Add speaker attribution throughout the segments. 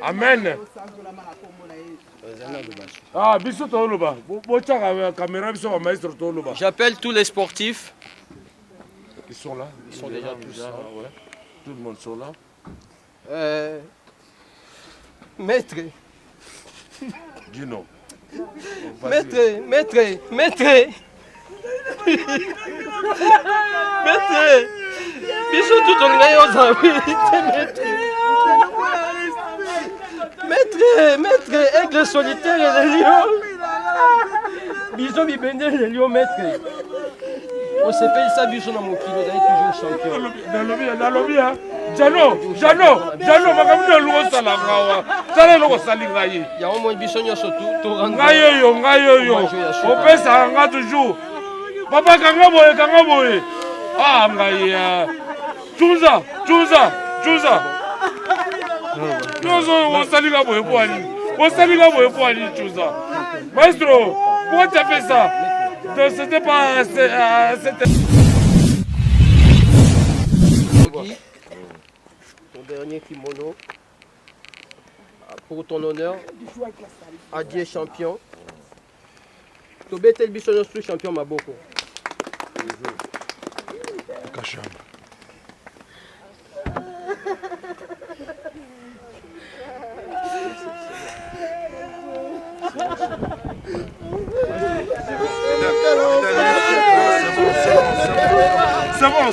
Speaker 1: Amen.
Speaker 2: J'appelle tous les sportifs.
Speaker 1: Ils sont là.
Speaker 2: Ils sont déjà tous là.
Speaker 1: Ouais. Tout le monde sont là.
Speaker 2: Maître.
Speaker 1: Dis non.
Speaker 2: Maître. Bisous tout en Maître, aigle solitaire et les lions. Bisous bibende les lions, maître. On s'appelle ça bisous dans mon kilo, toujours champion.
Speaker 1: Dans le bien. Jano, makamuna lugo salagawa. Tala lugo salingayi.
Speaker 2: Ya au moins bisous nyo surtout.
Speaker 1: Ngayo. Opesa nga toujours. Papa kanga boye. Ah ngaya. Chuza. Nozo wosalinga boye poani chuza. Maestro, pourquoi tu as fait ça? C'était pas
Speaker 2: ton dernier kimono. Pour ton honneur. Adieu champion. Tobete biso no champion maboko.
Speaker 1: Kachamba.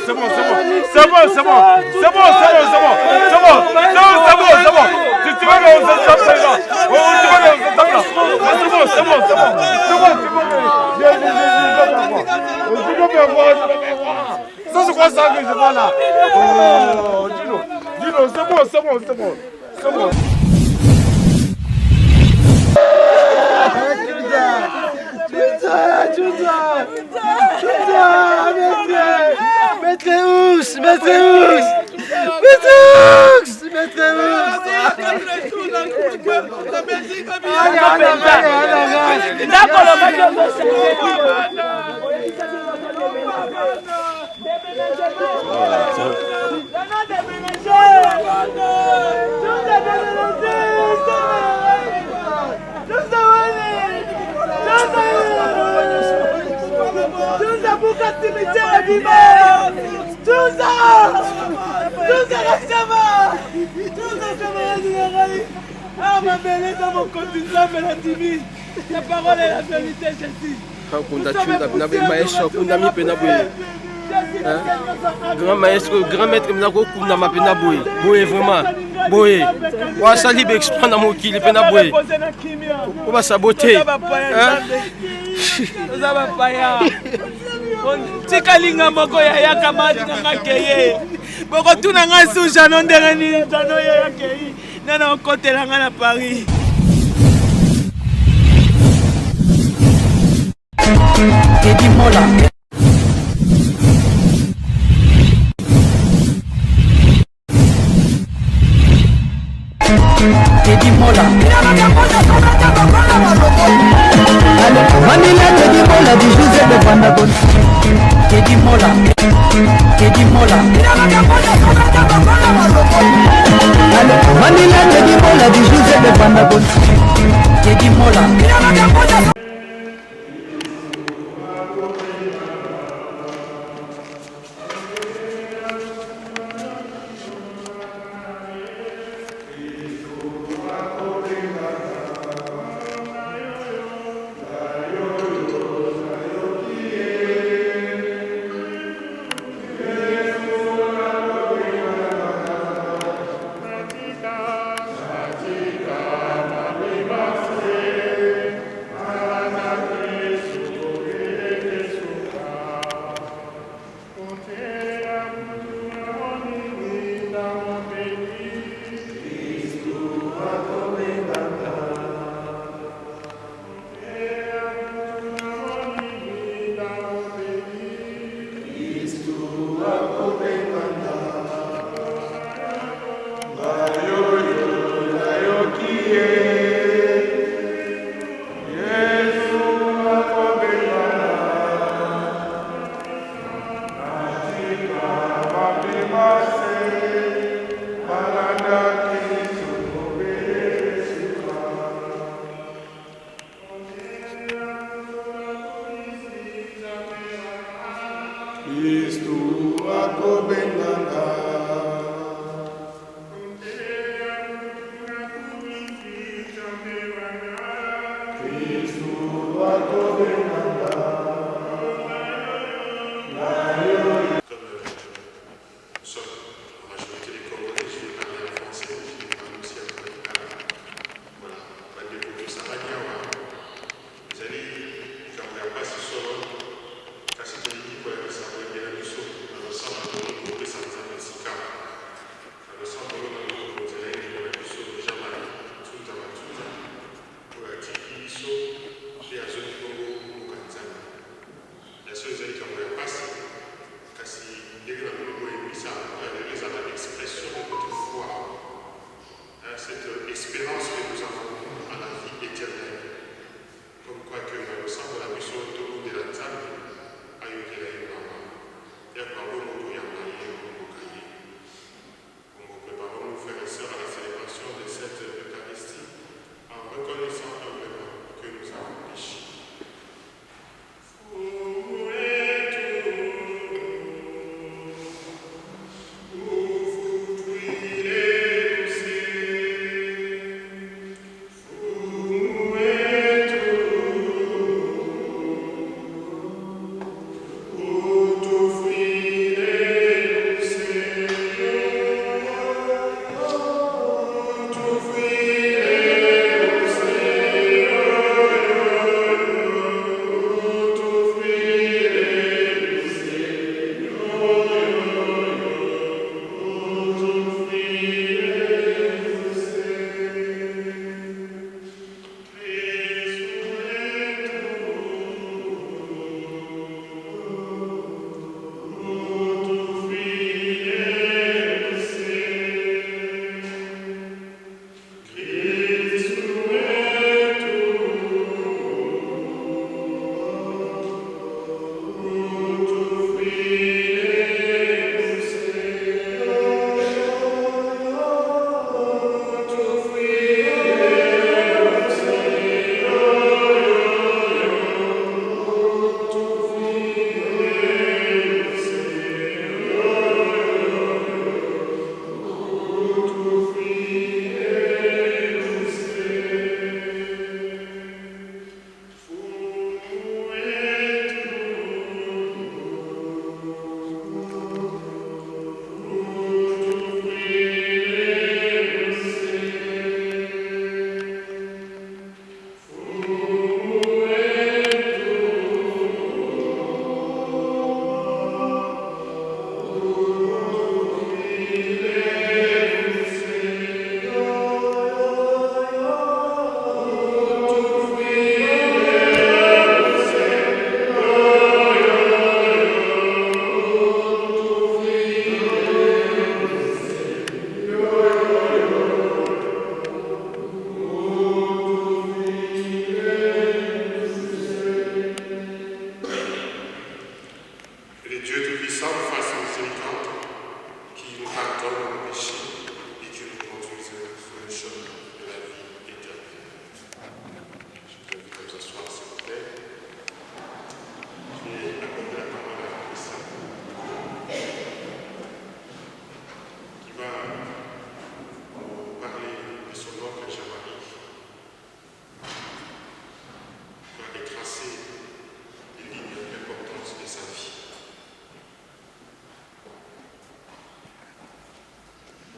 Speaker 1: C'est bon. Tu vas dans cette table là. Ça c'est quoi ça que je vois là? Oh, dis-le, c'est bon.
Speaker 2: Maître Ous.
Speaker 3: La parole est la vérité, Jésus.
Speaker 2: Grand maître, grand maître, vraiment. Boye. Wa sali be exprendre mon kili pena boye. On va saboter.
Speaker 3: Tikalinga moko ya yaka mati nga keye. Boko tuna nga suja no ndenge ni tano ya keye. Nana okotela nga na Paris.
Speaker 4: Teddy Mola. Manila Teddy Mola du José de Vandagon. Teddy Mola. Manila Teddy Mola du José de Vandagon. Teddy Mola.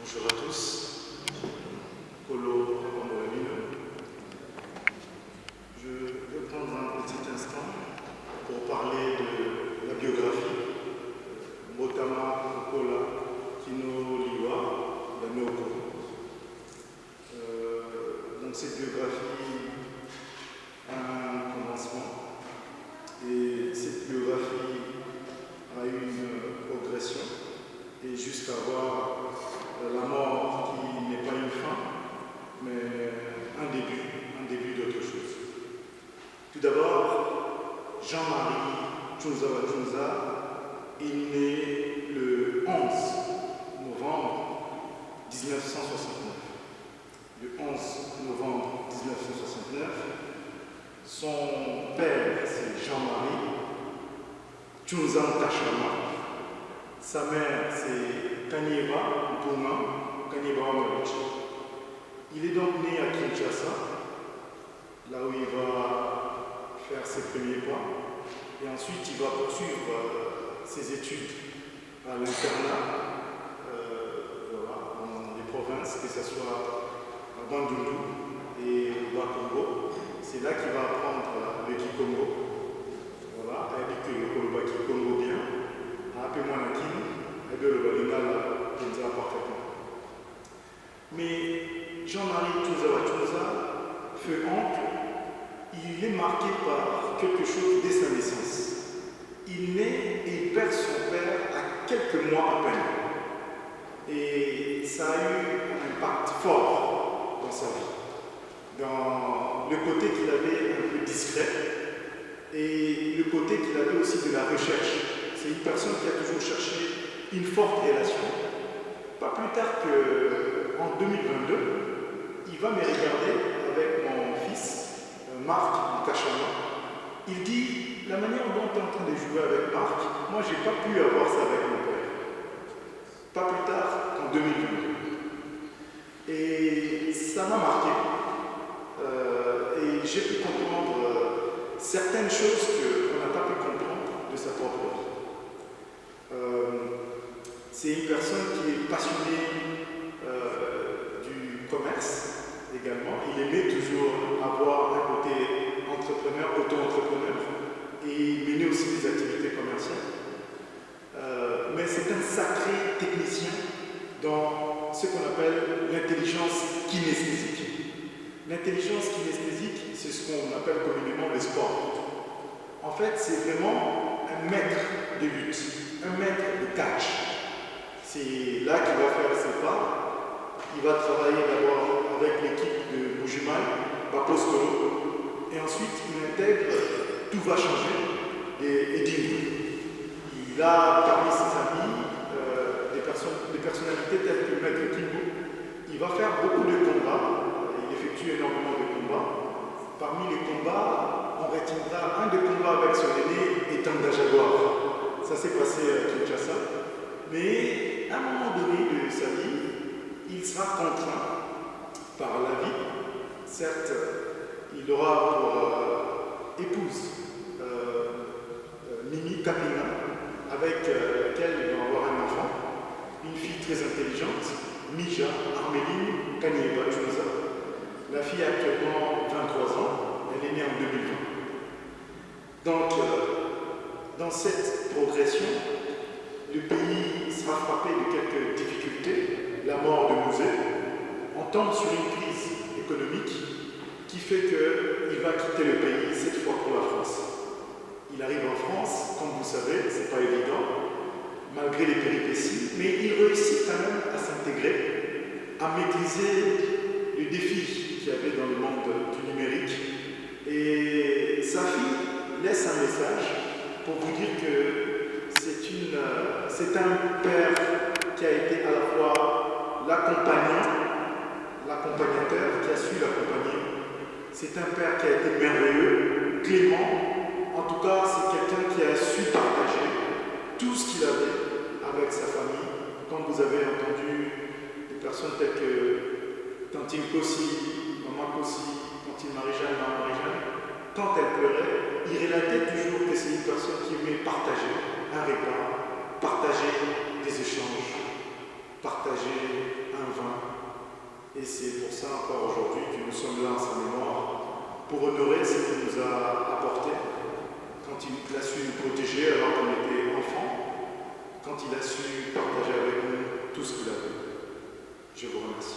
Speaker 5: Bonjour à tous. Polo Pamolamino. Je vais prendre un petit instant pour parler de la biographie Motama Kola Kino Liwa Danoko. Donc cette biographie a un commencement et cette biographie a eu une progression et jusqu'à voir la mort qui n'est pas une fin mais un début d'autre chose. Tout d'abord, Jean-Marie Tchounza est né le 11 novembre 1969. Le 11 novembre 1969, son père c'est Jean-Marie Tchounza Tachama, sa mère c'est Kanyeba Mpuma Kanyeba Wamaluchi. Il est donc né à Kinshasa, là où il va faire ses premiers pas, et ensuite il va poursuivre ses études à l'internat, dans les provinces, que ce soit à Bandundu et au Bas-Congo. C'est là qu'il va apprendre le Kikongo. Voilà, elle dit que le Kikongo bien, appelle-moi Nakin, et le Balingala, Kenza parfaitement. Mais Jean-Marie Tchounza, feu oncle, il est marqué par quelque chose dès sa naissance. Il naît et il perd son père à quelques mois à peine. Et ça a eu un impact fort dans sa vie. Dans le côté qu'il avait un peu discret et le côté qu'il avait aussi de la recherche. C'est une personne qui a toujours cherché une forte relation. Pas plus tard qu'en 2022, il va me regarder avec mon fils, Marc Kachama. Il dit, la manière dont tu es en train de jouer avec Marc, moi j'ai pas pu avoir ça avec mon père. Pas plus tard qu'en 2022. Et ça m'a marqué. Et j'ai pu comprendre certaines choses qu'on n'a pas pu comprendre de sa propre vie. C'est une personne qui est passionnée du commerce également. Il aimait toujours avoir un côté entrepreneur, auto-entrepreneur, et mener aussi des activités commerciales. Mais c'est un sacré technicien dans ce qu'on appelle l'intelligence kinesthésique. L'intelligence kinesthésique, c'est ce qu'on appelle communément le sport. En fait, c'est vraiment un maître de lutte, un maître de catch. C'est là qu'il va faire ses pas. Il va travailler d'abord avec l'équipe de Bujimal, Bapostolo, et ensuite il intègre Tout va changer et Dingo. Il a parmi ses amis des personnalités telles que Maître Kimbo. Il va faire beaucoup de combats, il effectue énormément de combats. Parmi les combats, on retiendra un des combats avec son aîné et Tanda Jaguar. Ça s'est passé à Kinshasa. Mais à un moment donné de sa vie, il sera contraint par la vie. Certes, il aura pour épouse Mimi Kapina, avec laquelle il va avoir un enfant, une fille très intelligente, Mija Arméline Kanyeba Tchounza. La fille a actuellement 23 ans, elle est née en 2020. Donc, dans cette progression, le pays sera frappé de quelques difficultés, la mort de Mouzé. On tombe sur une crise économique qui fait qu'il va quitter le pays, cette fois pour la France. Il arrive en France, comme vous savez, c'est pas évident, malgré les péripéties, mais il réussit quand même à s'intégrer, à maîtriser les défis qu'il y avait dans le monde du numérique. Et sa fille laisse un message pour vous dire que c'est un père qui a été à la fois l'accompagnateur, qui a su l'accompagner. C'est un père qui a été merveilleux, clément. En tout cas, c'est quelqu'un qui a su partager tout ce qu'il avait avec sa famille. Comme vous avez entendu des personnes telles que Tantine Kossi, Maman Kossi, Tantine Marie-Jeanne, Maman Marie-Jeanne, quand elle pleurait, il relatait toujours que c'est une personne qui aimait partager un repas, partager des échanges, partager un Et c'est pour ça encore aujourd'hui que nous sommes là en sa mémoire, pour honorer ce qu'il nous a apporté, quand il a su nous protéger alors qu'on était enfants, quand il a su partager avec nous tout ce qu'il avait. Je vous remercie.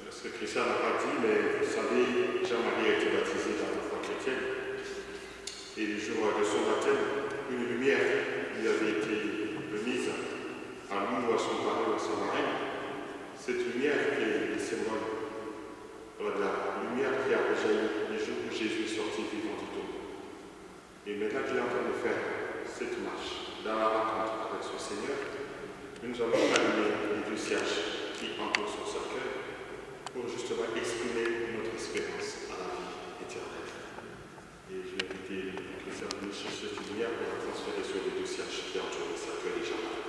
Speaker 6: Ce que Christian n'a pas dit, mais vous savez, Jean-Marie a été baptisé dans la foi chrétienne. Et le jour de son baptême, une lumière lui avait été mise à lui ou à son pari ou à sa marraine. Cette lumière est le symbole de la lumière qui a jailli le jour où Jésus est sorti vivant du tombeau. Et maintenant qu'il est en train de faire cette marche dans la rencontre avec son Seigneur, nous allons allumer les deux cierges qui entourent son cercueil pour justement exprimer notre espérance à la vie éternelle. Et je vais inviter Christian à venir chercher cette lumière pour la transférer sur les deux cierges qui entourent le cercueil des Jean-Marie.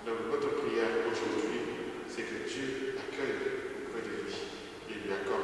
Speaker 5: Donc votre prière aujourd'hui, c'est que Dieu accueille auprès de lui et lui accorde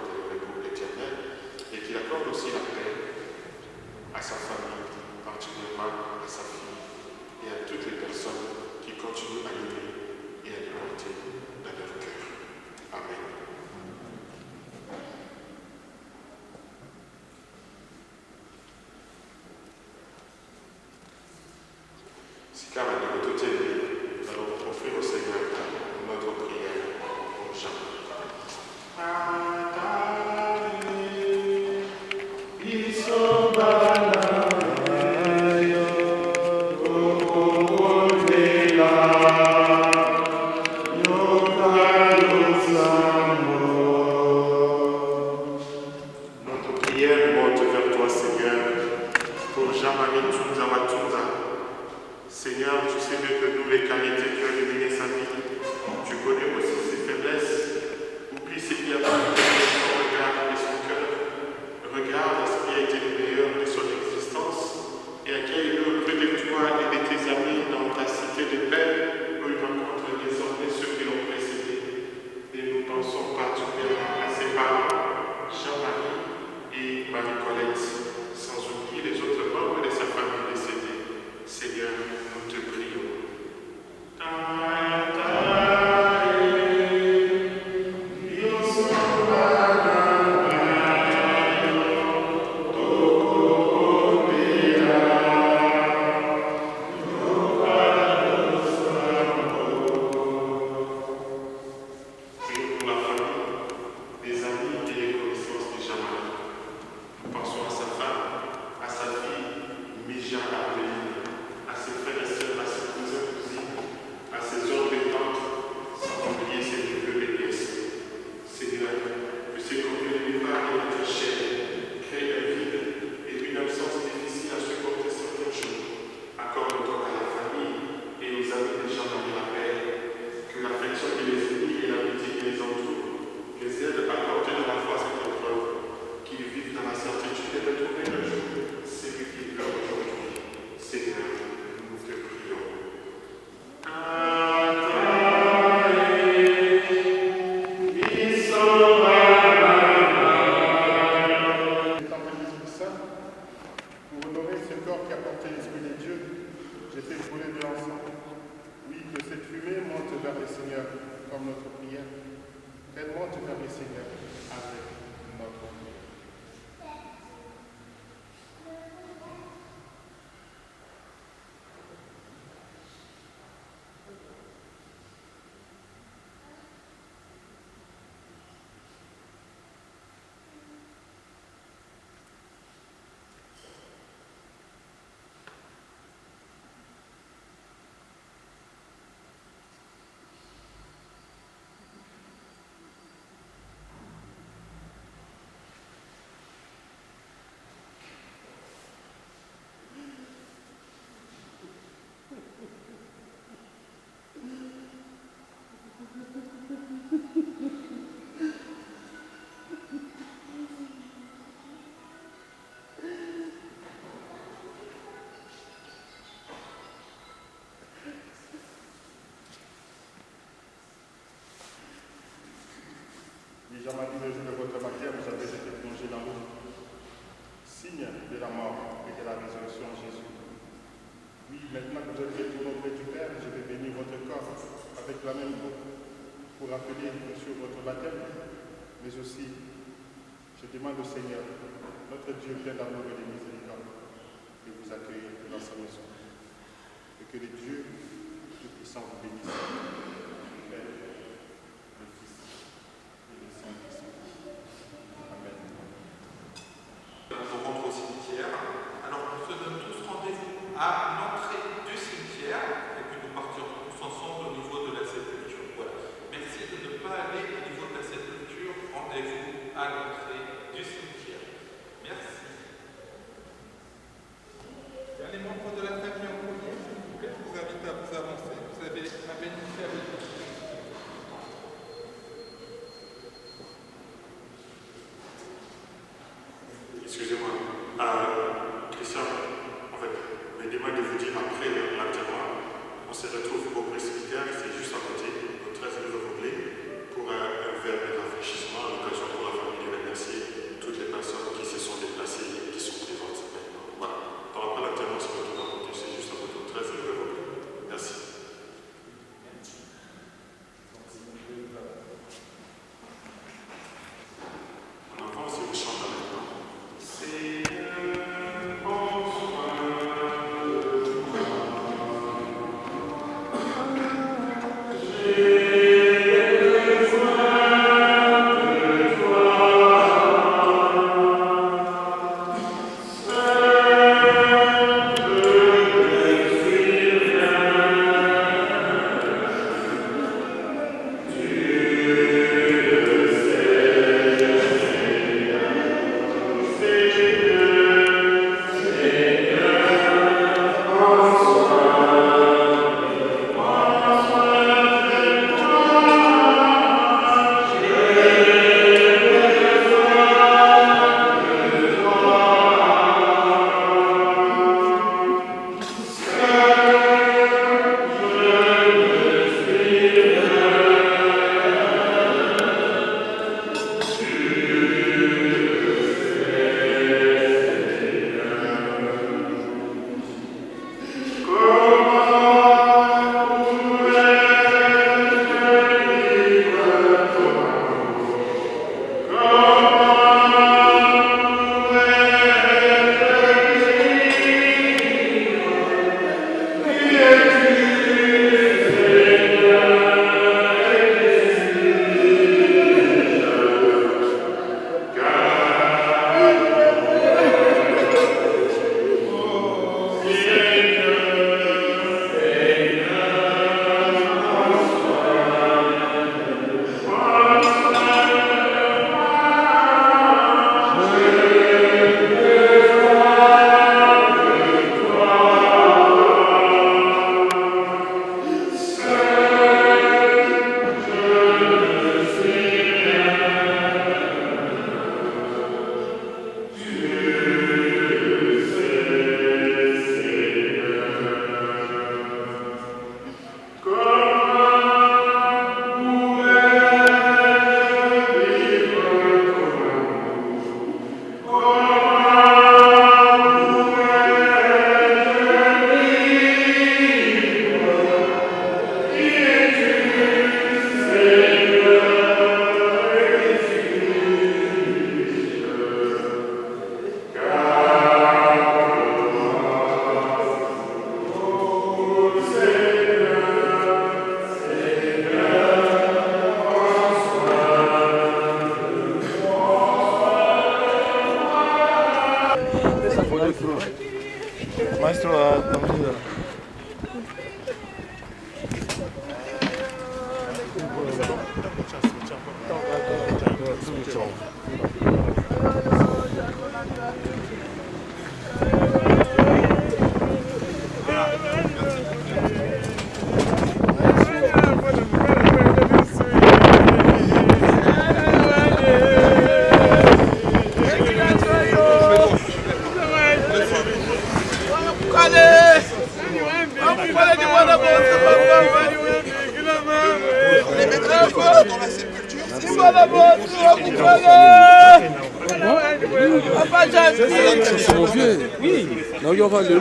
Speaker 6: Jean-Marie, le jour de votre baptême, vous avez été plongé dans l'eau. Signe de la mort et de la résurrection de Jésus. Oui, maintenant que vous êtes retourné auprès du Père, je vais bénir votre corps avec la même eau pour rappeler sur votre baptême, mais aussi, je demande au Seigneur, notre Dieu plein d'amour et de miséricorde, de vous accueillir dans sa maison. Et que le Dieu Tout-Puissant vous bénisse. Le Père, le Fils et le Saint-Esprit. Amen.
Speaker 7: On rentre au cimetière. Alors on se donne tous rendez-vous à l'entrée du cimetière et puis nous partirons tous ensemble au niveau de la sépulture. Voilà. Merci de ne pas aller au niveau de la sépulture. Rendez-vous à l'entrée du cimetière. Merci. Il y a les membres de la famille en premier. Je vous invite à vous avancer. Vous avez un bénéficiaire avec vous.
Speaker 6: Excusez-moi. Christian, en fait, permettez-moi de vous dire après l'enterrement, on se retrouve au presbytère, c'est juste à côté, au 13 rue de Vaublé, pour un verre de rafraîchissement, à l'occasion pour la famille de remercier toutes les personnes qui se sont déplacées et qui sont présentes maintenant. Voilà. Par rapport à l'enterrement, c'est pas tout à côté, c'est juste à côté, au 13 rue de Vaublé. Merci. On avance et on chante maintenant.
Speaker 7: On les mettra dans la sépulture, c'est ça.
Speaker 8: C'est mon vieux. Oui. Non, il y aura le
Speaker 2: S'il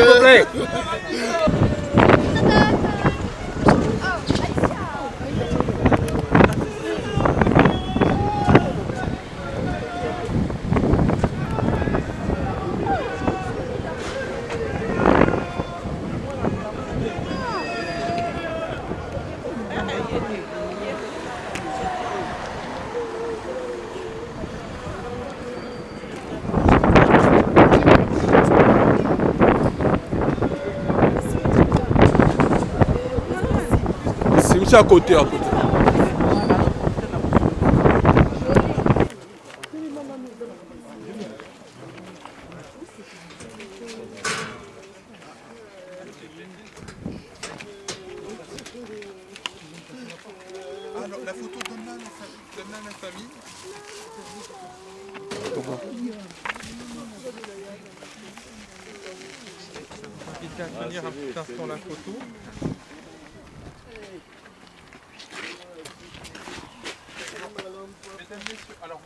Speaker 2: vous plaît.
Speaker 8: C'est à côté, à côté.
Speaker 7: Alors, la photo, donne-la à la famille. Je vais tenir un petit instant la photo. Mesdames, messieurs, alors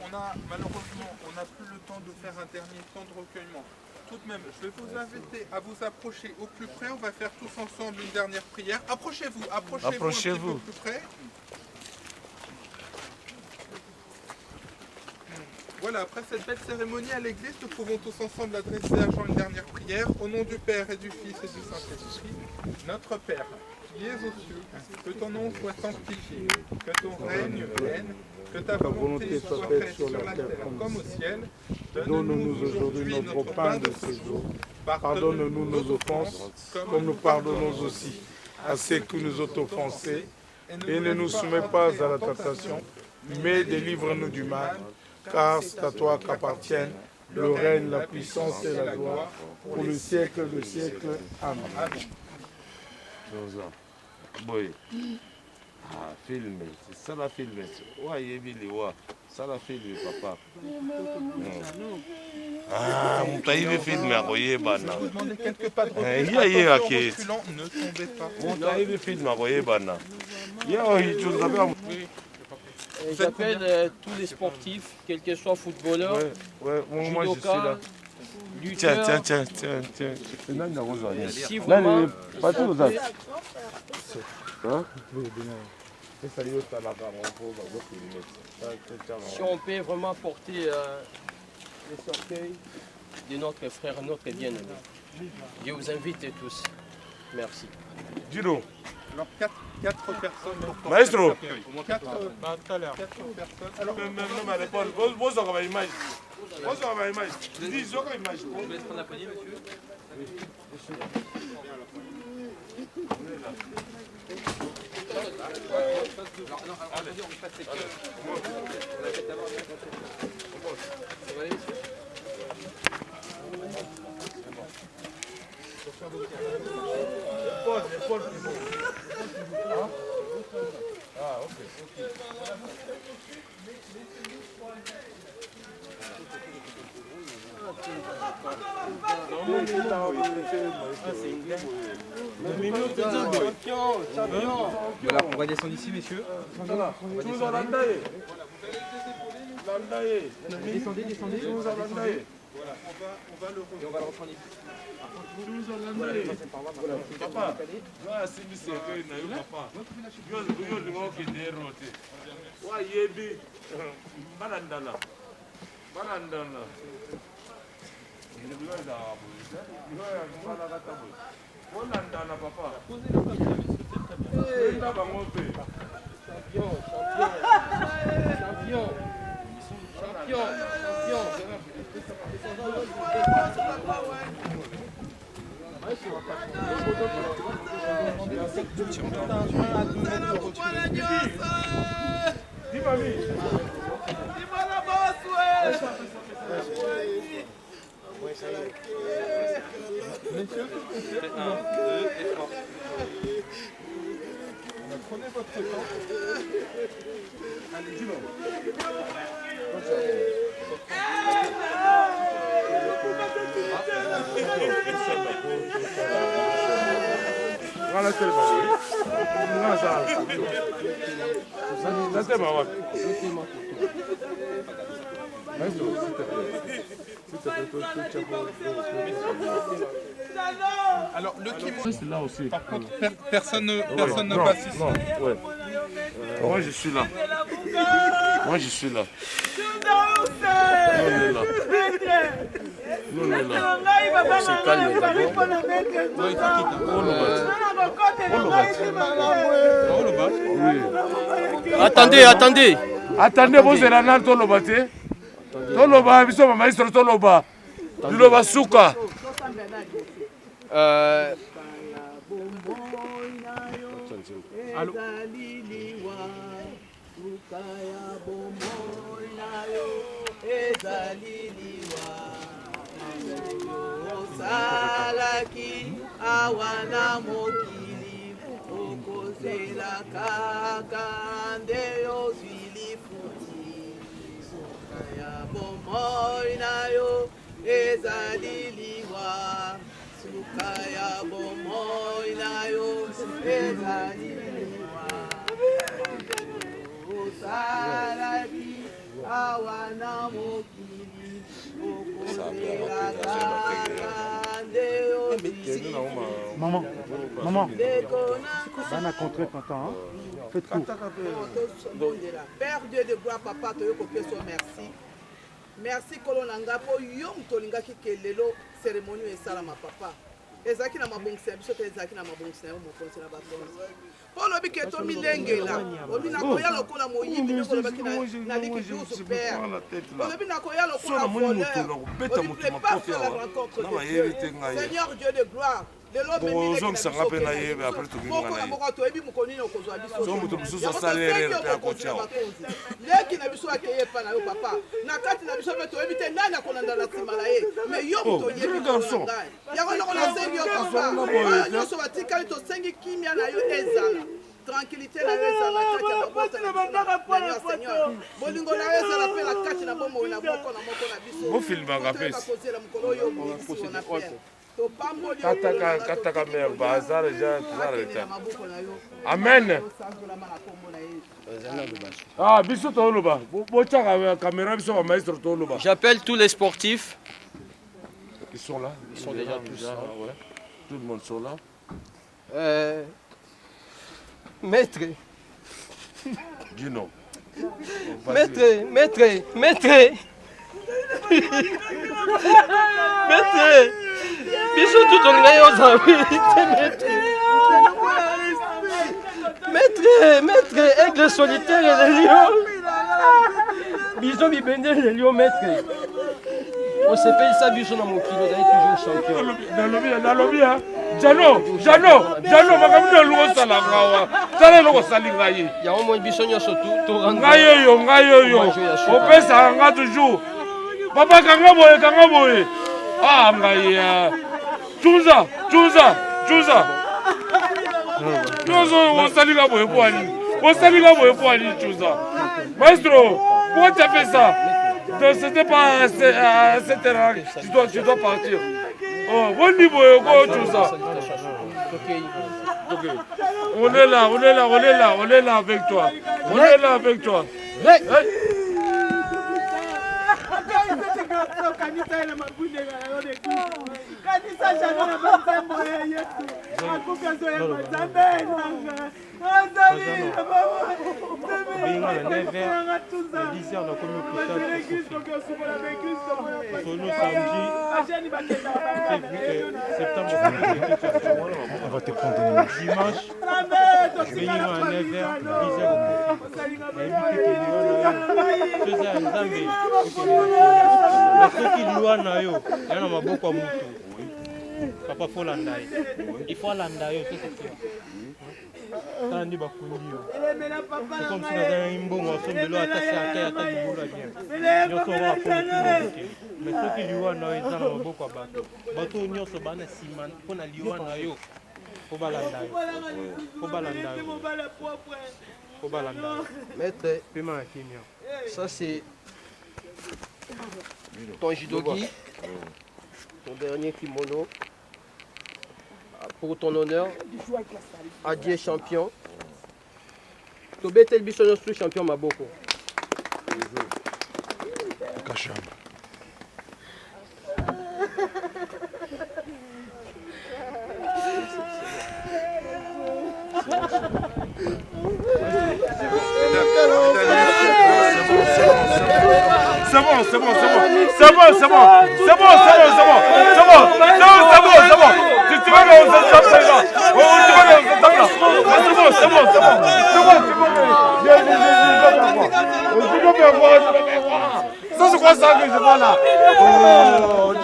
Speaker 7: malheureusement, on n'a plus le temps de faire un dernier temps de recueillement. Tout de même, je vais vous inviter à vous approcher au plus près. On va faire tous ensemble une dernière prière. Approchez-vous un petit peu plus près. Voilà, après cette belle cérémonie à l'église, nous pouvons tous ensemble adresser à Jean une dernière prière. Au nom du Père et du Fils et du Saint-Esprit, notre Père, qui es aux cieux, que ton nom soit sanctifié, que ton règne vienne, que ta volonté soit faite sur la terre comme au ciel. Donne-nous aujourd'hui notre pain de ce jour. Pardonne-nous nos offenses, comme nous pardonnons aussi à ceux qui nous ont offensés. Et ne nous soumets pas à la tentation, mais délivre-nous du mal. Car c'est à toi qu'appartiennent le règne, la puissance et la gloire pour le siècle des siècles. Amen.
Speaker 1: Boy. Ah, filme. C'est ça la filme. Ouais, Yébili, ouais. Ça la filme, papa. Ah, on t'a eu filmé à Royebana.
Speaker 7: Vous demandez quelques pas de recul.
Speaker 1: Attention,
Speaker 7: reculant, ne tombez pas.
Speaker 1: on t'a eu filmé à Royebana.
Speaker 2: J'appelle tous les sportifs, quels que soient footballeurs,
Speaker 1: moi je suis là.
Speaker 2: lutteurs.
Speaker 1: Tiens.
Speaker 2: Si vraiment, si on peut vraiment porter le cercueil de notre frère, notre bien-aimé. Je vous invite tous. Merci.
Speaker 1: Dis-donc.
Speaker 7: Alors, quatre personnes pour porter
Speaker 1: Maestro.
Speaker 7: le cercueil. Tout à l'heure. 4 personnes. Alors,
Speaker 1: Vos aurez une image. Vos aurez une image. Dis, aurez une image.
Speaker 3: Je vous laisse prendre la poignée, monsieur.
Speaker 9: Voilà, on va descendre ici, messieurs. On va descendre. Descendez.
Speaker 7: voilà, on va le
Speaker 9: Et on va le reprendre ici.
Speaker 1: Papa, c'est papa.
Speaker 7: Prenez votre temps.
Speaker 1: Voilà, c'est le moment. Voilà, ça. Ça, c'est ma voix.
Speaker 7: Alors, le qui
Speaker 1: C'est là aussi.
Speaker 7: par contre, personne ne passe ici.
Speaker 1: Non, ouais. Moi, je suis là. Moi, je suis là. Nous, on est là.
Speaker 2: On se calme d'abord.
Speaker 1: Oui.
Speaker 2: Attendez, attendez.
Speaker 1: Attendez, vous êtes là, Toloba, tu Toloba, nous sommes maître Toloba. Toloba Souka.
Speaker 2: Allô?
Speaker 3: Salaki awana mokili okozela kaka nde ozwili futi suka ya bomoi na yo ezali liwa suka ya bomoi na yo ezali liwa osalaki awana mokili okozela kaka nde ozwili
Speaker 10: Maman, maman, bana contre content, faites court.
Speaker 3: Père Dieu de gloire, papa, te copier son merci. Merci kolonanga po yom tolingaki kelelo cérémonie esalama papa. Ezaki na mabongisi biso te ezaki na mabongisi na yo mokonzi na bakonzi. Po lobi ke to milengela, lobi na koya lokola moyimbi nyoko lobaki na liki douce père. Lobi na koya lokola voleur. Lobi prépare sur la rencontre de Dieu. Seigneur Dieu de gloire.
Speaker 1: bozongisanga mpe na ye apres tokinga moto mosusu asalere mpe akotiawa
Speaker 3: leki na biso akeye epa na yo papa na kati na biso mpe toyebi te nani akolanda na nsima na ye mais yo moto oyebi ngai yango ndoko nasengi yo papa oyo nyonso batikali tosengi kimia na yo ezala tranquillité na yo ezala kati ya mabota na yo seigneur bolingo na yo ezala mpe na kati na bomoi na moko na moko na biso
Speaker 1: bofilmaka mpesi
Speaker 3: bakozela mokolo oyo moyebisi na pere
Speaker 1: kataka mer bazar ja tuzareta amen ah biso toloba bochaka caméra biso ba maestro toloba.
Speaker 2: J'appelle tous les sportifs.
Speaker 1: Ils sont là.
Speaker 2: Ils sont déjà tous là.
Speaker 1: Ouais. Tout le monde sont là.
Speaker 2: Maître.
Speaker 1: Dis non.
Speaker 2: Maître, maître, maître. Maître. Biso tout on est aux amis. Maître, maître, aigle solitaire et les lions. Biso bibende les lions, maître. On s'appelle ça biso na mokilo, on est toujours champion.
Speaker 1: Dans le bien. Jano, makamino luo sala ngawa. Sala loko sali ngayi.
Speaker 2: Ya au moins biso nyoso tout rendre.
Speaker 1: Ngayo. Opesa nga toujours. Papa kanga boye. Ah ngaya. Chuza. On salira boye pour aller Chuza. Maestro, pourquoi tu as fait ça? C'était pas à 7 heures, tu dois partir. Oh, bon niveau, Chuza. Ok. On est là avec toi. Hey.
Speaker 10: On va te prendre une image.
Speaker 11: Dimanche, je vais y aller à 9h, 10h. Papa faut l'andaï. Il faut l'andaï, c'est sûr. Ça dit bakundi. C'est comme si dans un imbo on sommes de l'eau attaché à terre, attaché du boulot bien. Nous sommes à fond. Mais ceux qui lui ont naï ça m'a beaucoup abattu. Bateau nous sommes bana siman, pour na liwa naïo. Faut balandaï.
Speaker 2: Maître, ça c'est ton judogi, ton dernier kimono. Pour ton honneur, Adieu champion. Tobete el biso nyonso champion maboko.
Speaker 1: C'est bon. Tu vas dans ce stade là. Ça c'est quoi ça que je vois là? Oh,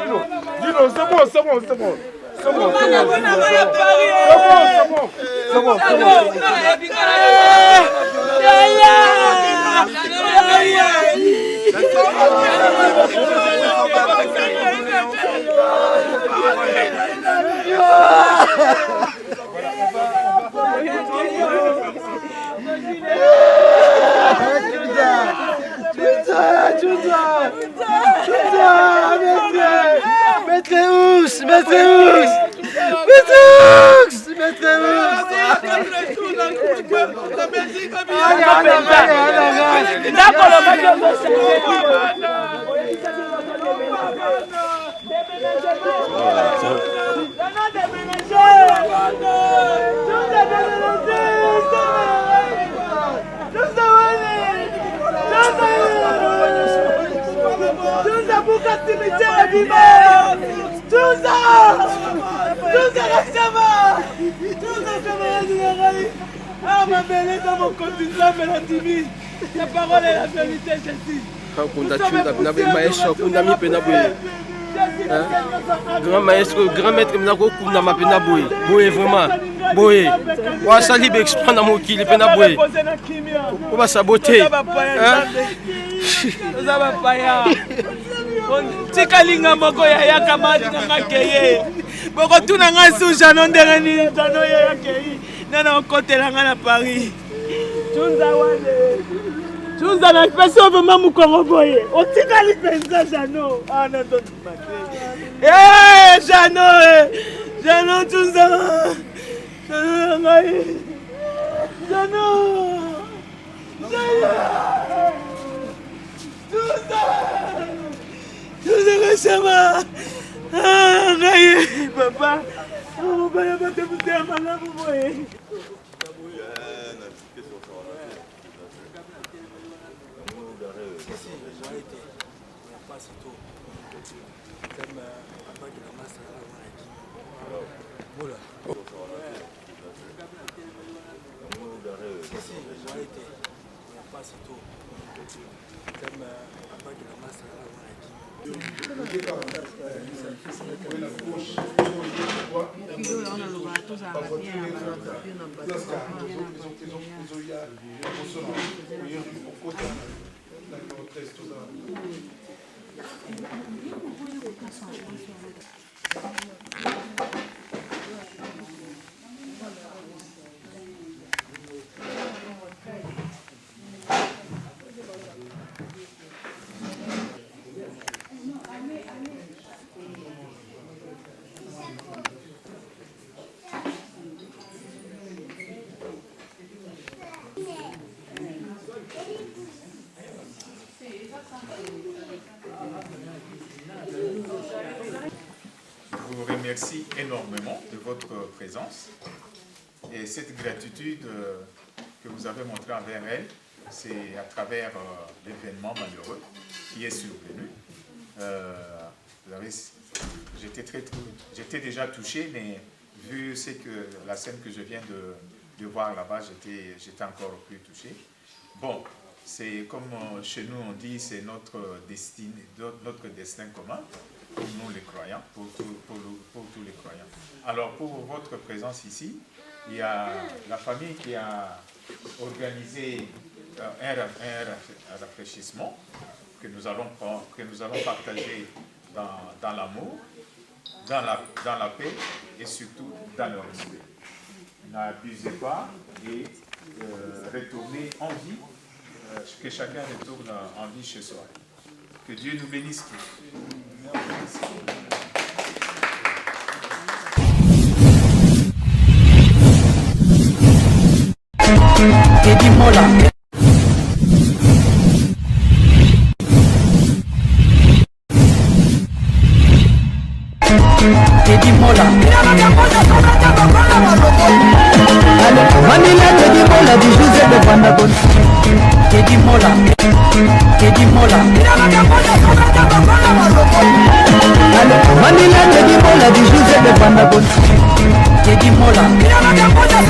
Speaker 1: Dino, c'est bon.
Speaker 3: La parole est la vérité, Jésus.
Speaker 2: Grand maître, grand maître, vraiment. Boye. Wasali exprès na mokili pena boye. On va saboter.
Speaker 3: Tikalinga moko ya yakamati nga keye. Boko tuna nga suja no ndenge ni tano ya keye. Nana okotela nga na Paris. Tunza wane. Tunza na pesa vraiment mukongo boye. Otikali penza Jano. Ah non don't matter. Jano tunza. Papa,
Speaker 6: Je vous remercie énormément de votre présence et cette gratitude que vous avez montrée envers elle, c'est à travers l'événement malheureux qui est survenu. J'étais déjà touché, mais vu la scène que je viens de voir là-bas, j'étais encore plus touché. Bon, c'est comme chez nous on dit, c'est notre destin commun, pour nous les croyants, pour tous les croyants. Alors pour votre présence ici, il y a la famille qui a organisé un rafraîchissement que nous allons partager dans l'amour, dans la paix et surtout dans le respect. N'abusez pas et
Speaker 12: retourner en vie, que chacun retourne en vie chez soi. Que Dieu nous bénisse tous.
Speaker 4: Eddie Mola. Eddie Mola. Vanilla Eddie Mola du José de Vandagon. Eddie Mola. Eddie Mola. Vanilla Eddie Mola du José de Vandagon. Eddie Mola.